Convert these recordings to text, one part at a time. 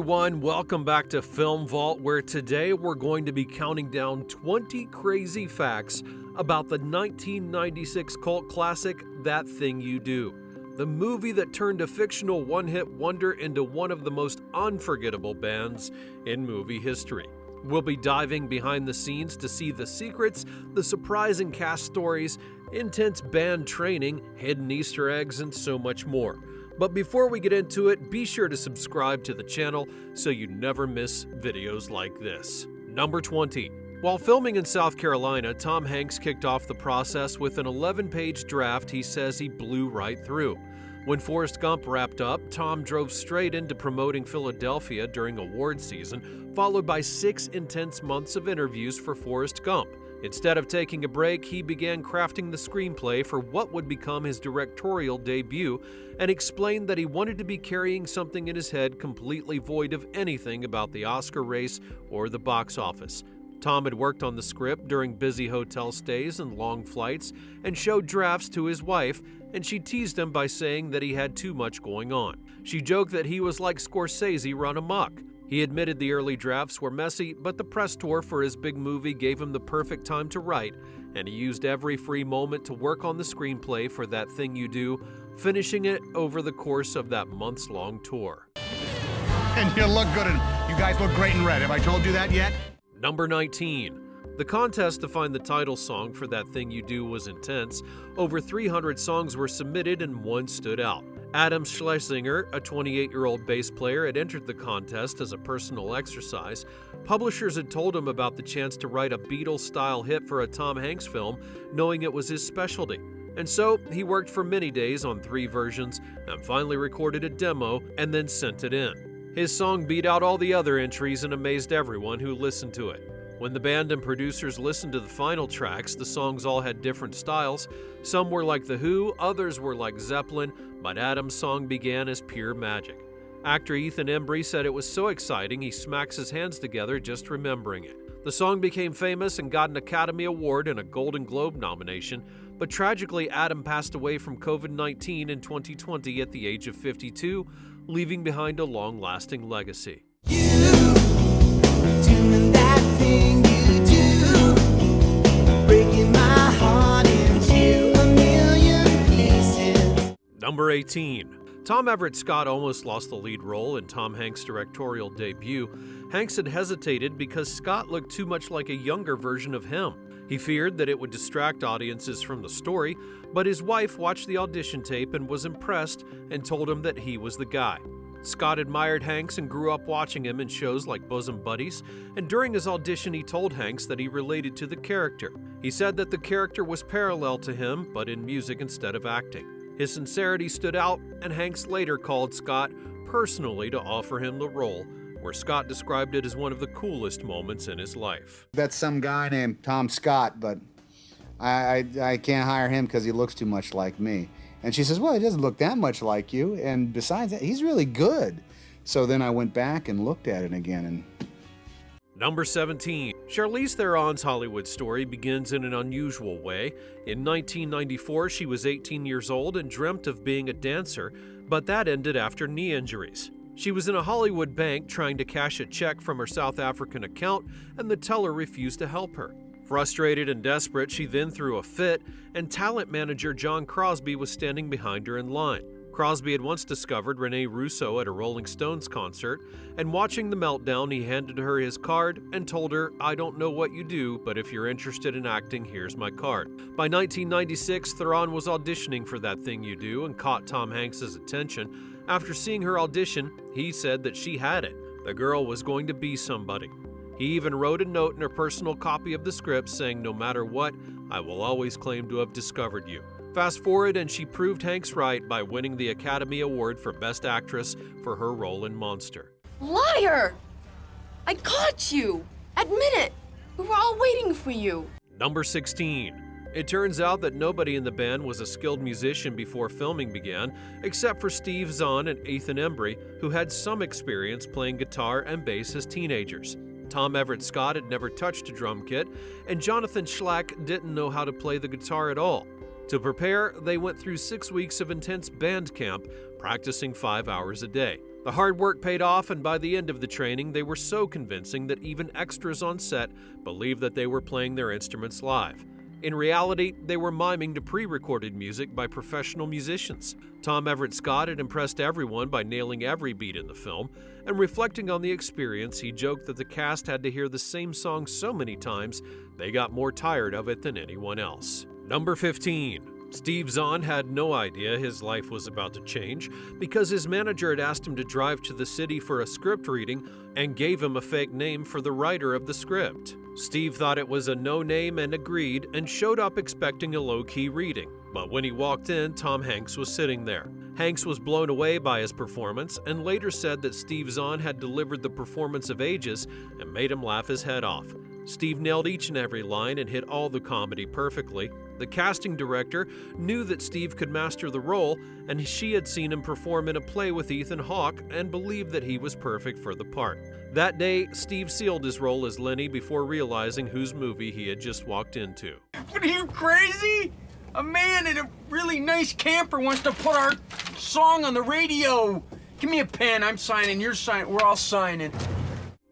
everyone, welcome back to Film Vault, where today we're going to be counting down 20 crazy facts about the 1996 cult classic, That Thing You Do, the movie that turned a fictional one-hit wonder into one of the most unforgettable bands in movie history. We'll be diving behind the scenes to see the secrets, the surprising cast stories, intense band training, hidden Easter eggs, and so much more. But before we get into it, be sure to subscribe to the channel so you never miss videos like this. Number 20. While filming in South Carolina, Tom Hanks kicked off the process with an 11-page draft he says he blew right through. When Forrest Gump wrapped up, Tom drove straight into promoting Philadelphia during award season, followed by 6 intense months of interviews for Forrest Gump. Instead of taking a break, he began crafting the screenplay for what would become his directorial debut and explained that he wanted to be carrying something in his head completely void of anything about the Oscar race or the box office. Tom had worked on the script during busy hotel stays and long flights and showed drafts to his wife, and she teased him by saying that he had too much going on. She joked that he was like Scorsese run amok. He admitted the early drafts were messy, but the press tour for his big movie gave him the perfect time to write, and he used every free moment to work on the screenplay for That Thing You Do, finishing it over the course of that months-long tour. And you look good, and you guys look great in red. Have I told you that yet? Number 19. The contest to find the title song for That Thing You Do was intense. Over 300 songs were submitted and one stood out. Adam Schlesinger, a 28-year-old bass player, had entered the contest as a personal exercise. Publishers had told him about the chance to write a Beatles-style hit for a Tom Hanks film, knowing it was his specialty. And so, he worked for many days on 3 versions and finally recorded a demo and then sent it in. His song beat out all the other entries and amazed everyone who listened to it. When the band and producers listened to the final tracks, the songs all had different styles. Some were like The Who, others were like Zeppelin, but Adam's song began as pure magic. Actor Ethan Embry said it was so exciting he smacks his hands together just remembering it. The song became famous and got an Academy Award and a Golden Globe nomination, but tragically Adam passed away from COVID-19 in 2020 at the age of 52, leaving behind a long-lasting legacy. Doing that thing you do, breaking my heart into a million pieces. Number 18. Tom Everett Scott almost lost the lead role in Tom Hanks' directorial debut. Hanks had hesitated because Scott looked too much like a younger version of him. He feared that it would distract audiences from the story, but his wife watched the audition tape and was impressed and told him that he was the guy. Scott admired Hanks and grew up watching him in shows like Bosom Buddies, and during his audition he told Hanks that he related to the character. He said that the character was parallel to him, but in music instead of acting. His sincerity stood out, and Hanks later called Scott personally to offer him the role, where Scott described it as one of the coolest moments in his life. That's some guy named Tom Scott, but I can't hire him because he looks too much like me. And she says, well, he doesn't look that much like you, and besides that, he's really good. So then I went back and looked at it again. And Number 17. Charlize Theron's Hollywood story begins in an unusual way. In 1994, she was 18 years old and dreamt of being a dancer, but that ended after knee injuries. She was in a Hollywood bank trying to cash a check from her South African account, and the teller refused to help her. Frustrated and desperate, she then threw a fit, and talent manager John Crosby was standing behind her in line. Crosby had once discovered Rene Russo at a Rolling Stones concert, and watching the meltdown, he handed her his card and told her, I don't know what you do, but if you're interested in acting, here's my card. By 1996, Theron was auditioning for That Thing You Do and caught Tom Hanks' attention. After seeing her audition, he said that she had it. The girl was going to be somebody. He even wrote a note in her personal copy of the script saying, no matter what, I will always claim to have discovered you. Fast forward, and she proved Hanks right by winning the Academy Award for Best Actress for her role in Monster. Liar! I caught you! Admit it! We were all waiting for you. Number 16. It turns out that nobody in the band was a skilled musician before filming began, except for Steve Zahn and Ethan Embry, who had some experience playing guitar and bass as teenagers. Tom Everett Scott had never touched a drum kit, and Jonathan Schlack didn't know how to play the guitar at all. To prepare, they went through 6 weeks of intense band camp, practicing 5 hours a day. The hard work paid off, and by the end of the training, they were so convincing that even extras on set believed that they were playing their instruments live. In reality, they were miming to pre-recorded music by professional musicians. Tom Everett Scott had impressed everyone by nailing every beat in the film, and reflecting on the experience, he joked that the cast had to hear the same song so many times, they got more tired of it than anyone else. Number 15. Steve Zahn had no idea his life was about to change because his manager had asked him to drive to the city for a script reading and gave him a fake name for the writer of the script. Steve thought it was a no-name and agreed, and showed up expecting a low-key reading. But when he walked in, Tom Hanks was sitting there. Hanks was blown away by his performance and later said that Steve Zahn had delivered the performance of ages and made him laugh his head off. Steve nailed each and every line and hit all the comedy perfectly. The casting director knew that Steve could master the role, and she had seen him perform in a play with Ethan Hawke and believed that he was perfect for the part. That day, Steve sealed his role as Lenny before realizing whose movie he had just walked into. What, are you crazy? A man in a really nice camper wants to put our song on the radio. Give me a pen, I'm signing, you're signing, we're all signing.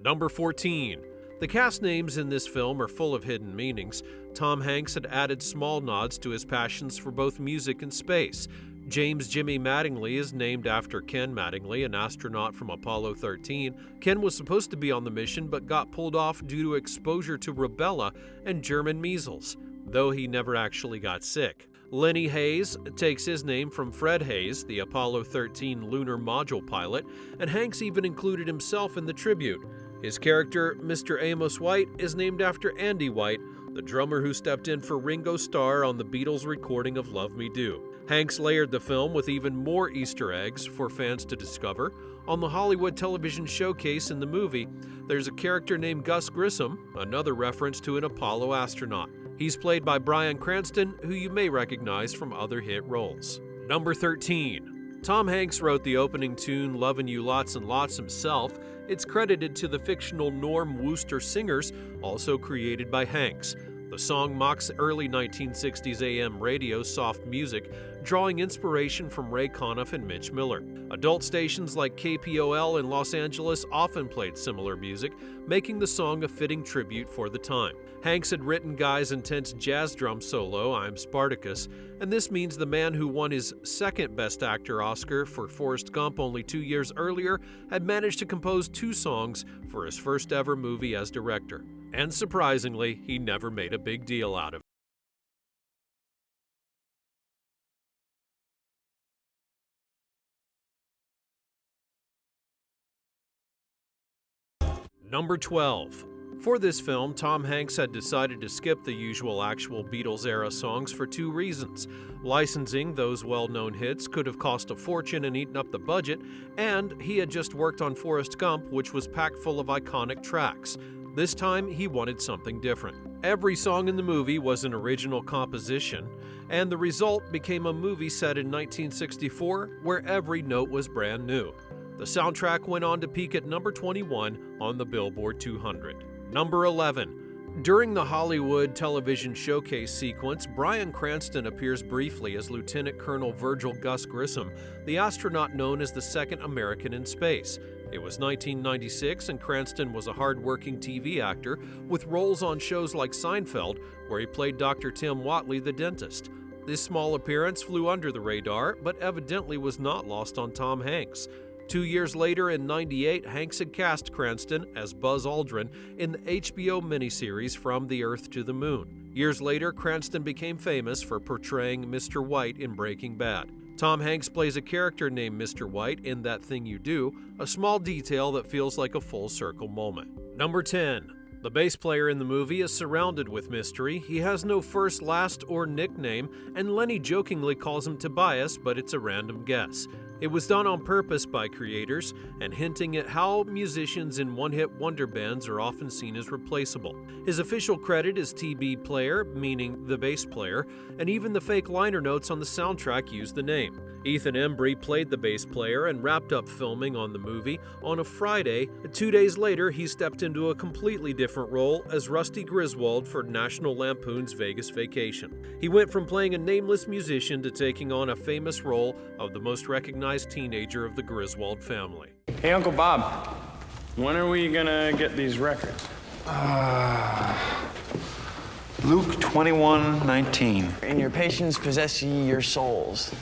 Number 14. The cast names in this film are full of hidden meanings. Tom Hanks had added small nods to his passions for both music and space. James Jimmy Mattingly is named after Ken Mattingly, an astronaut from Apollo 13. Ken was supposed to be on the mission but got pulled off due to exposure to rubella and German measles, though he never actually got sick. Lenny Hayes takes his name from Fred Hayes, the Apollo 13 lunar module pilot, and Hanks even included himself in the tribute. His character, Mr. Amos White, is named after Andy White, the drummer who stepped in for Ringo Starr on the Beatles' recording of Love Me Do. Hanks layered the film with even more Easter eggs for fans to discover. On the Hollywood television showcase in the movie, there's a character named Gus Grissom, another reference to an Apollo astronaut. He's played by Bryan Cranston, who you may recognize from other hit roles. Number 13. Tom Hanks wrote the opening tune Lovin' You Lots and Lots himself. It's credited to the fictional Norm Wooster Singers, also created by Hanks. The song mocks early 1960s AM radio soft music, drawing inspiration from Ray Conniff and Mitch Miller. Adult stations like KPOL in Los Angeles often played similar music, making the song a fitting tribute for the time. Hanks had written Guy's intense jazz drum solo, I'm Spartacus, and this means the man who won his second Best Actor Oscar for Forrest Gump only 2 years earlier had managed to compose 2 songs for his first ever movie as director. And surprisingly, he never made a big deal out of it. Number 12. For this film, Tom Hanks had decided to skip the usual actual Beatles-era songs for 2 reasons. Licensing those well-known hits could have cost a fortune and eaten up the budget, and he had just worked on Forrest Gump, which was packed full of iconic tracks. This time, he wanted something different. Every song in the movie was an original composition, and the result became a movie set in 1964 where every note was brand new. The soundtrack went on to peak at number 21 on the Billboard 200. Number 11. During the Hollywood television showcase sequence, Bryan Cranston appears briefly as Lieutenant Colonel Virgil Gus Grissom, the astronaut known as the second American in space. It was 1996, and Cranston was a hard-working TV actor with roles on shows like Seinfeld, where he played Dr. Tim Whatley, the dentist. This small appearance flew under the radar, but evidently was not lost on Tom Hanks. 2 years later, in '98, Hanks had cast Cranston as Buzz Aldrin in the HBO miniseries From the Earth to the Moon. Years later, Cranston became famous for portraying Mr. White in Breaking Bad. Tom Hanks plays a character named Mr. White in That Thing You Do, a small detail that feels like a full circle moment. Number 10. The bass player in the movie is surrounded with mystery. He has no first, last, or nickname, and Lenny jokingly calls him Tobias, but it's a random guess. It was done on purpose by creators and hinting at how musicians in one-hit wonder bands are often seen as replaceable. His official credit is TB Player, meaning the bass player, and even the fake liner notes on the soundtrack use the name. Ethan Embry played the bass player and wrapped up filming on the movie on a Friday. 2 days later, he stepped into a completely different role as Rusty Griswold for National Lampoon's Vegas Vacation. He went from playing a nameless musician to taking on a famous role of the most recognized disorganized teenager of the Griswold family. Hey, Uncle Bob, when are we gonna get these records? Luke 21:19. And your patience possess ye your souls.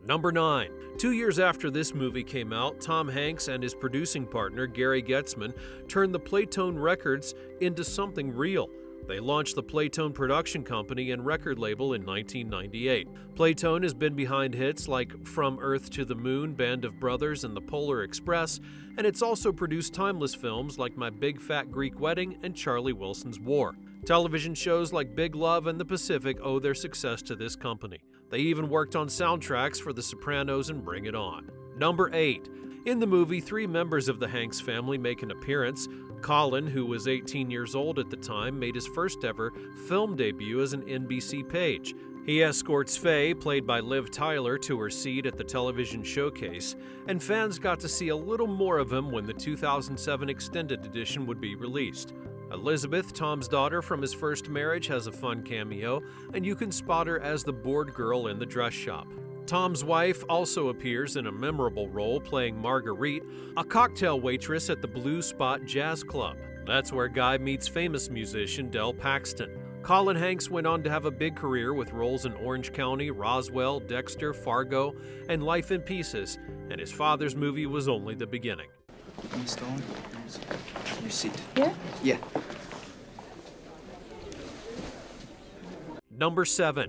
Number 9. 2 years after this movie came out, Tom Hanks and his producing partner, Gary Getzman, turned the Playtone Records into something real. They launched the Playtone production company and record label in 1998. Playtone has been behind hits like From Earth to the Moon, Band of Brothers, and The Polar Express, and it's also produced timeless films like My Big Fat Greek Wedding and Charlie Wilson's War. Television shows like Big Love and The Pacific owe their success to this company. They even worked on soundtracks for The Sopranos and Bring It On. Number 8. In the movie, 3 members of the Hanks family make an appearance. Colin, who was 18 years old at the time, made his first ever film debut as an NBC page. He escorts Faye, played by Liv Tyler, to her seat at the television showcase, and fans got to see a little more of him when the 2007 extended edition would be released. Elizabeth, Tom's daughter from his first marriage, has a fun cameo, and you can spot her as the bored girl in the dress shop. Tom's wife also appears in a memorable role playing Marguerite, a cocktail waitress at the Blue Spot Jazz Club. That's where Guy meets famous musician Del Paxton. Colin Hanks went on to have a big career with roles in Orange County, Roswell, Dexter, Fargo, and Life in Pieces, and his father's movie was only the beginning. Miss Dawn, your seat. Here? Yeah. Number 7.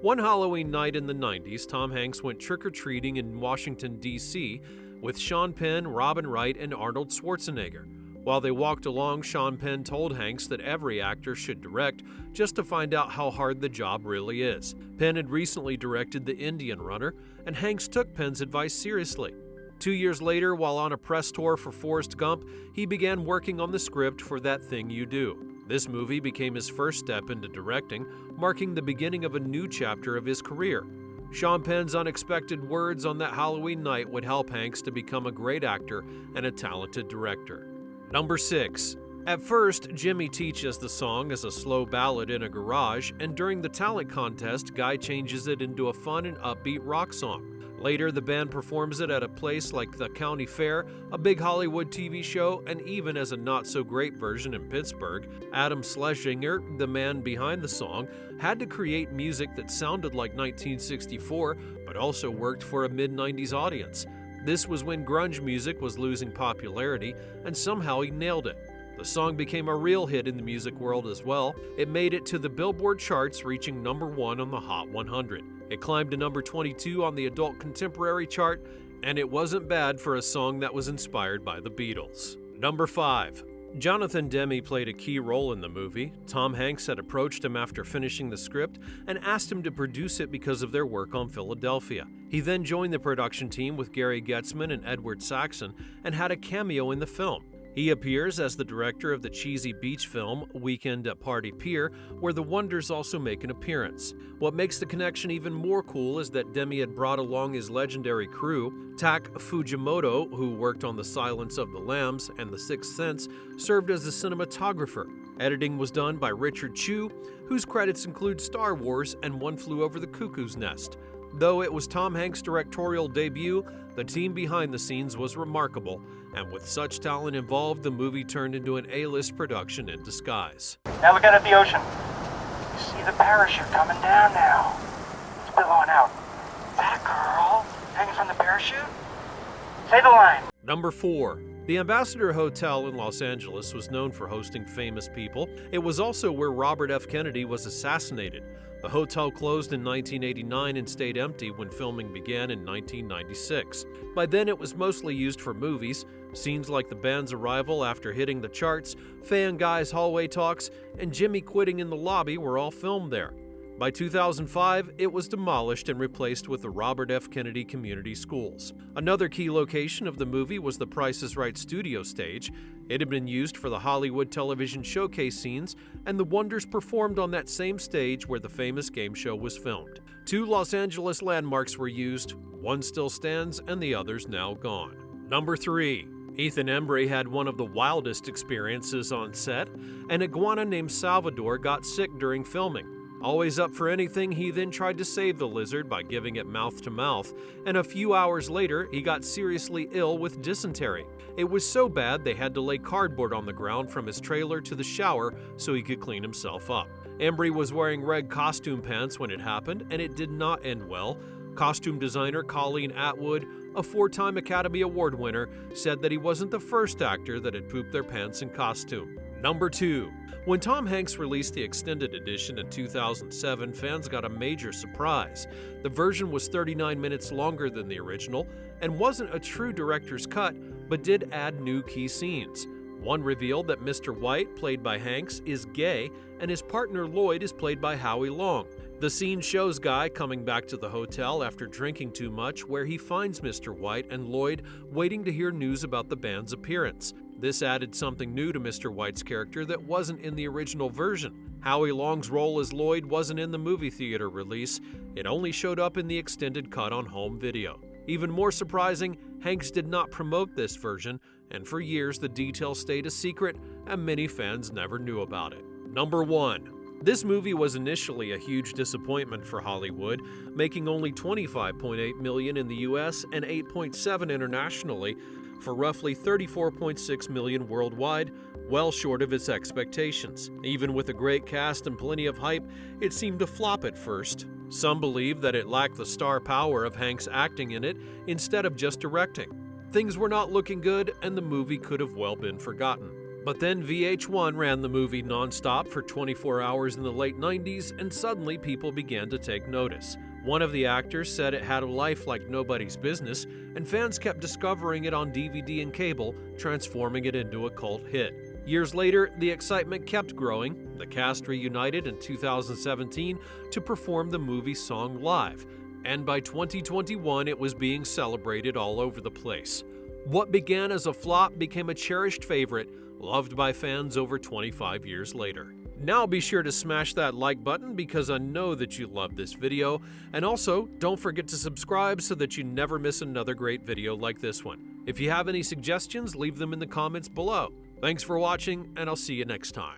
One Halloween night in the 90s, Tom Hanks went trick-or-treating in Washington, D.C. with Sean Penn, Robin Wright, and Arnold Schwarzenegger. While they walked along, Sean Penn told Hanks that every actor should direct just to find out how hard the job really is. Penn had recently directed The Indian Runner, and Hanks took Penn's advice seriously. 2 years later, while on a press tour for Forrest Gump, he began working on the script for That Thing You Do. This movie became his first step into directing, marking the beginning of a new chapter of his career. Sean Penn's unexpected words on that Halloween night would help Hanks to become a great actor and a talented director. Number 6. At first, Jimmy teaches the song as a slow ballad in a garage, and during the talent contest, Guy changes it into a fun and upbeat rock song. Later, the band performs it at a place like the County Fair, a big Hollywood TV show, and even as a not-so-great version in Pittsburgh. Adam Schlesinger, the man behind the song, had to create music that sounded like 1964, but also worked for a mid-90s audience. This was when grunge music was losing popularity, and somehow he nailed it. The song became a real hit in the music world as well. It made it to the Billboard charts, reaching number 1 on the Hot 100. It climbed to number 22 on the Adult Contemporary chart, and it wasn't bad for a song that was inspired by the Beatles. Number 5. Jonathan Demme played a key role in the movie. Tom Hanks had approached him after finishing the script and asked him to produce it because of their work on Philadelphia. He then joined the production team with Gary Getzman and Edward Saxon and had a cameo in the film. He appears as the director of the cheesy beach film Weekend at Party Pier, where the Wonders also make an appearance. What makes the connection even more cool is that Demme had brought along his legendary crew. Tak Fujimoto, who worked on The Silence of the Lambs and The Sixth Sense, served as the cinematographer. Editing was done by Richard Chu, whose credits include Star Wars and One Flew Over the Cuckoo's Nest. Though it was Tom Hanks' directorial debut, the team behind the scenes was remarkable, and with such talent involved, the movie turned into an A-list production in disguise. Now look out at the ocean. You see the parachute coming down now. It's billowing out. Is that a girl hanging from the parachute? Say the line. Number 4. The Ambassador Hotel in Los Angeles was known for hosting famous people. It was also where Robert F. Kennedy was assassinated. The hotel closed in 1989 and stayed empty when filming began in 1996. By then, it was mostly used for movies. Scenes like the band's arrival after hitting the charts, Faye and Guy's hallway talks, and Jimmy quitting in the lobby were all filmed there. By 2005, it was demolished and replaced with the Robert F. Kennedy Community Schools. Another key location of the movie was the Price is Right studio stage. It had been used for the Hollywood television showcase scenes, and the Wonders performed on that same stage where the famous game show was filmed. 2 Los Angeles landmarks were used. One still stands, and the other's now gone. Number 3. Ethan Embry had one of the wildest experiences on set. An iguana named Salvador got sick during filming. Always up for anything, he then tried to save the lizard by giving it mouth-to-mouth, and a few hours later, he got seriously ill with dysentery. It was so bad they had to lay cardboard on the ground from his trailer to the shower so he could clean himself up. Embry was wearing red costume pants when it happened, and it did not end well. Costume designer Colleen Atwood, a 4-time Academy Award winner, said that he wasn't the first actor that had pooped their pants in costume. Number 2. When Tom Hanks released the extended edition in 2007, fans got a major surprise. The version was 39 minutes longer than the original and wasn't a true director's cut, but did add new key scenes. One revealed that Mr. White, played by Hanks, is gay, and his partner Lloyd is played by Howie Long. The scene shows Guy coming back to the hotel after drinking too much, where he finds Mr. White and Lloyd waiting to hear news about the band's appearance. This added something new to Mr. White's character that wasn't in the original version. Howie Long's role as Lloyd wasn't in the movie theater release. It only showed up in the extended cut on home video. Even more surprising, Hanks did not promote this version, and for years the details stayed a secret and many fans never knew about it. Number 1. This movie was initially a huge disappointment for Hollywood, making only $25.8 million in the US and $8.7 million internationally, for roughly $34.6 million worldwide, well short of its expectations. Even with a great cast and plenty of hype, it seemed to flop at first. Some believe that it lacked the star power of Hanks acting in it instead of just directing. Things were not looking good, and the movie could have well been forgotten. But then VH1 ran the movie nonstop for 24 hours in the late 90s, and suddenly people began to take notice. One of the actors said it had a life like nobody's business, and fans kept discovering it on DVD and cable, transforming it into a cult hit. Years later, the excitement kept growing. The cast reunited in 2017 to perform the movie song live, and by 2021 it was being celebrated all over the place. What began as a flop became a cherished favorite, loved by fans over 25 years later. Now be sure to smash that like button because I know that you love this video, and also don't forget to subscribe so that you never miss another great video like this one. If you have any suggestions, leave them in the comments below. Thanks for watching, and I'll see you next time.